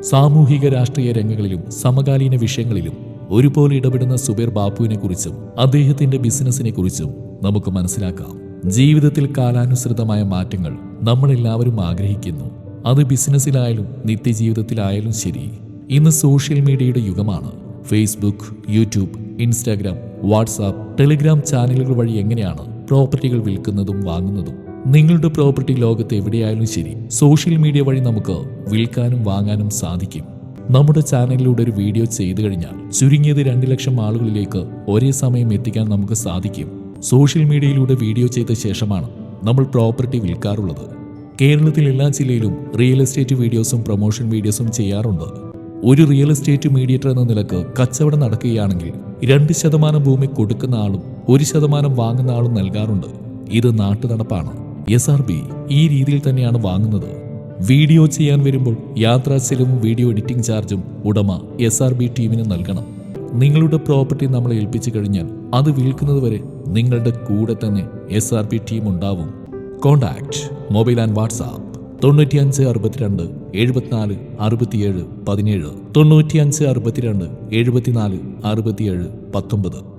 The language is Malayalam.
സാമൂഹിക രാഷ്ട്രീയ രംഗങ്ങളിലും സമകാലീന വിഷയങ്ങളിലും ഒരുപോലെ ഇടപെടുന്ന സുബൈർ ബാപ്പുവിനെ കുറിച്ചും അദ്ദേഹത്തിന്റെ ബിസിനസിനെ കുറിച്ചും നമുക്ക് മനസ്സിലാക്കാം. ജീവിതത്തിൽ കാലാനുസൃതമായ മാറ്റങ്ങൾ നമ്മളെല്ലാവരും ആഗ്രഹിക്കുന്നു. അത് ബിസിനസ്സിലായാലും നിത്യജീവിതത്തിലായാലും ശരി. ഇന്ന് സോഷ്യൽ മീഡിയയുടെ യുഗമാണ്. Facebook, YouTube, Instagram, WhatsApp, Telegram ചാനലുകൾ വഴി എങ്ങനെയാണ് പ്രോപ്പർട്ടികൾ വിൽക്കുന്നതും വാങ്ങുന്നതും. നിങ്ങളുടെ പ്രോപ്പർട്ടി ലോകത്ത് എവിടെയായാലും ശരി, സോഷ്യൽ മീഡിയ വഴി നമുക്ക് വിൽക്കാനും വാങ്ങാനും സാധിക്കും. നമ്മുടെ ചാനലിലൂടെ ഒരു വീഡിയോ ചെയ്തു കഴിഞ്ഞാൽ ചുരുങ്ങിയത് 2 ലക്ഷം ആളുകളിലേക്ക് ഒരേ സമയം എത്തിക്കാൻ നമുക്ക് സാധിക്കും. സോഷ്യൽ മീഡിയയിലൂടെ വീഡിയോ ചെയ്ത ശേഷമാണ് നമ്മൾ പ്രോപ്പർട്ടി വിൽക്കാറുള്ളത്. കേരളത്തിൽ എല്ലാ ജില്ലയിലും റിയൽ എസ്റ്റേറ്റ് വീഡിയോസും പ്രൊമോഷൻ വീഡിയോസും ചെയ്യാറുണ്ട്. ഒരു റിയൽ എസ്റ്റേറ്റ് മീഡിയേറ്റർ എന്ന നിലക്ക് കച്ചവടം നടക്കുകയാണെങ്കിൽ 2% ഭൂമി കൊടുക്കുന്ന ആളും 1% വാങ്ങുന്ന ആളും നൽകാറുണ്ട്. ഇത് നാട്ടുനടപ്പാണ്. SRB ഈ രീതിയിൽ തന്നെയാണ് വാങ്ങുന്നത്. വീഡിയോ ചെയ്യാൻ വരുമ്പോൾ യാത്രാ ചെലവും വീഡിയോ എഡിറ്റിംഗ് ചാർജും ഉടമ SRB ടീമിന് നൽകണം. നിങ്ങളുടെ പ്രോപ്പർട്ടി നമ്മളെ ഏൽപ്പിച്ചു കഴിഞ്ഞാൽ അത് വിൽക്കുന്നതുവരെ നിങ്ങളുടെ കൂടെ തന്നെ SRB ടീം ഉണ്ടാവും. Contact mobile and WhatsApp 95 62 74 67 17 95 62 74 67 19.